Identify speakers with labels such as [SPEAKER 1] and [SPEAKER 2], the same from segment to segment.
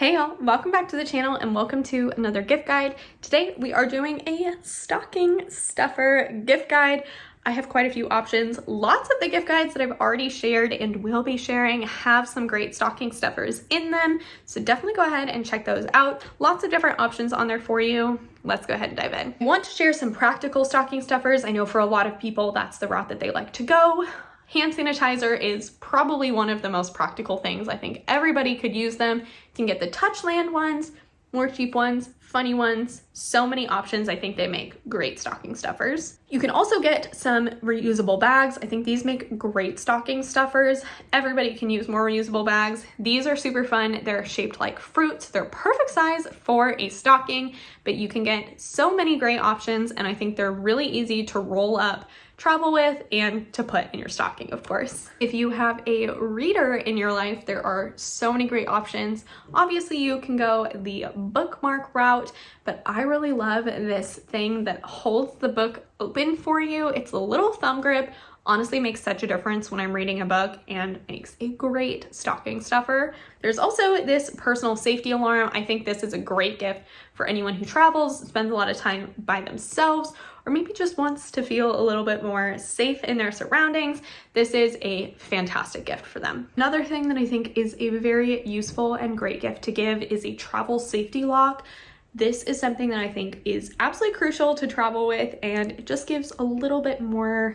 [SPEAKER 1] Hey y'all, welcome back to the channel and welcome to another gift guide. Today we are doing a stocking stuffer gift guide. I have quite a few options. Lots of the gift guides that I've already shared and will be sharing have some great stocking stuffers in them, so definitely go ahead and check those out. Lots of different options on there for you. Let's go ahead and dive in. I want to share some practical stocking stuffers. I know for a lot of people that's the route that they like to go. Hand sanitizer is probably one of the most practical things. I think everybody could use them. You can get the Touchland ones, more cheap ones, funny ones, so many options. I think they make great stocking stuffers. You can also get some reusable bags. I think these make great stocking stuffers. Everybody can use more reusable bags. These are super fun. They're shaped like fruits. They're perfect size for a stocking, but you can get so many great options, and I think they're really easy to roll up, travel with, and to put in your stocking, of course. If you have a reader in your life, there are so many great options. Obviously, you can go the bookmark route, but I really love this thing that holds the book open for you. It's a little thumb grip. Honestly makes such a difference when I'm reading a book and makes a great stocking stuffer. There's also this personal safety alarm. I think this is a great gift for anyone who travels, spends a lot of time by themselves, or maybe just wants to feel a little bit more safe in their surroundings. This is a fantastic gift for them. Another thing that I think is a very useful and great gift to give is a travel safety lock. This is something that I think is absolutely crucial to travel with, and it just gives a little bit more,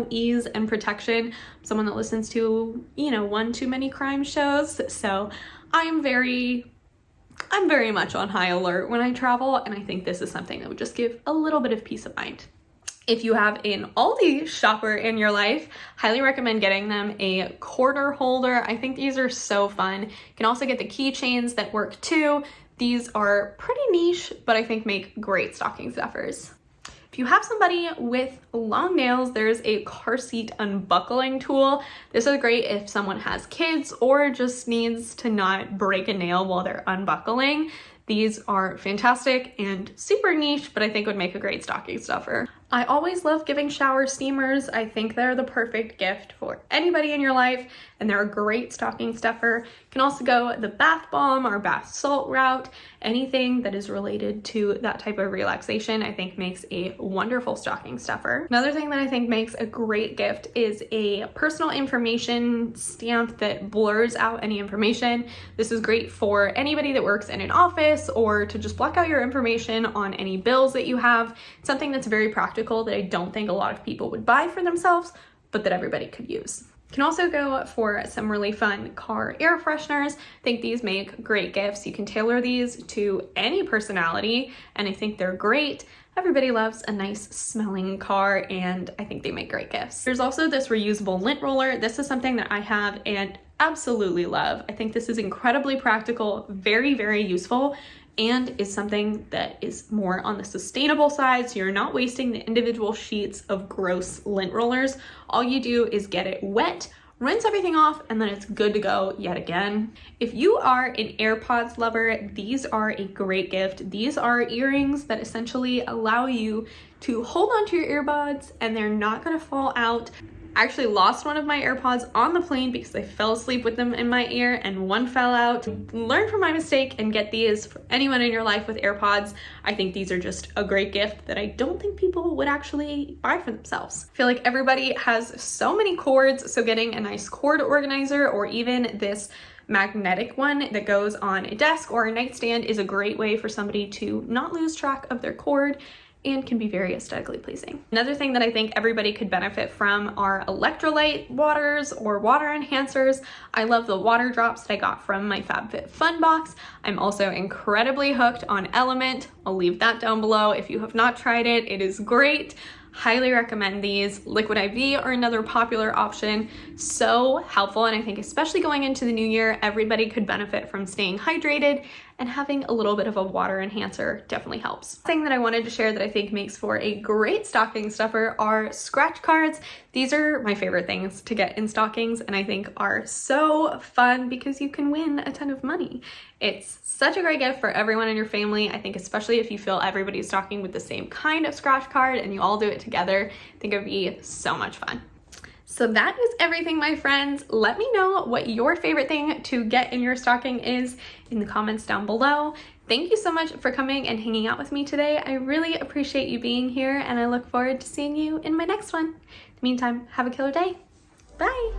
[SPEAKER 1] ease and protection. I'm someone that listens to, one too many crime shows, so I'm very much on high alert when I travel, and I think this is something that would just give a little bit of peace of mind. If you have an Aldi shopper in your life, highly recommend getting them a quarter holder. I think these are so fun. You can also get the keychains that work too. These are pretty niche, but I think make great stocking stuffers. If you have somebody with long nails, there's a car seat unbuckling tool. This is great if someone has kids or just needs to not break a nail while they're unbuckling. These are fantastic and super niche, but I think would make a great stocking stuffer. I always love giving shower steamers. I think they're the perfect gift for anybody in your life, and they're a great stocking stuffer. You can also go the bath bomb or bath salt route. Anything that is related to that type of relaxation, I think makes a wonderful stocking stuffer. Another thing that I think makes a great gift is a personal information stamp that blurs out any information. This is great for anybody that works in an office or to just block out your information on any bills that you have. It's something that's very practical that I don't think a lot of people would buy for themselves, but that everybody could use. You can also go for some really fun car air fresheners. I think these make great gifts. You can tailor these to any personality, and I think they're great. Everybody loves a nice smelling car, and I think they make great gifts. There's also this reusable lint roller. This is something that I have and absolutely love. I think this is incredibly practical, very, very useful, and is something that is more on the sustainable side, so you're not wasting the individual sheets of gross lint rollers. All you do is get it wet, rinse everything off, and then it's good to go yet again. If you are an AirPods lover, these are a great gift. These are earrings that essentially allow you to hold onto your earbuds and they're not gonna fall out. I actually lost one of my AirPods on the plane because I fell asleep with them in my ear and one fell out. Learn from my mistake and get these for anyone in your life with AirPods. I think these are just a great gift that I don't think people would actually buy for themselves. I feel like everybody has so many cords, so getting a nice cord organizer or even this magnetic one that goes on a desk or a nightstand is a great way for somebody to not lose track of their cord and can be very aesthetically pleasing. Another thing that I think everybody could benefit from are electrolyte waters or water enhancers. I love the water drops that I got from my FabFitFun box. I'm also incredibly hooked on Element. I'll leave that down below. If you have not tried it, it is great. Highly recommend these. Liquid IV are another popular option. So helpful, and I think especially going into the new year, everybody could benefit from staying hydrated, and having a little bit of a water enhancer definitely helps. Thing that I wanted to share that I think makes for a great stocking stuffer are scratch cards. These are my favorite things to get in stockings, and I think are so fun because you can win a ton of money. It's such a great gift for everyone in your family. I think especially if you feel everybody's stocking with the same kind of scratch card and you all do it together, I think it would be so much fun. So that is everything, my friends. Let me know what your favorite thing to get in your stocking is in the comments down below. Thank you so much for coming and hanging out with me today. I really appreciate you being here, and I look forward to seeing you in my next one. In the meantime, have a killer day. Bye.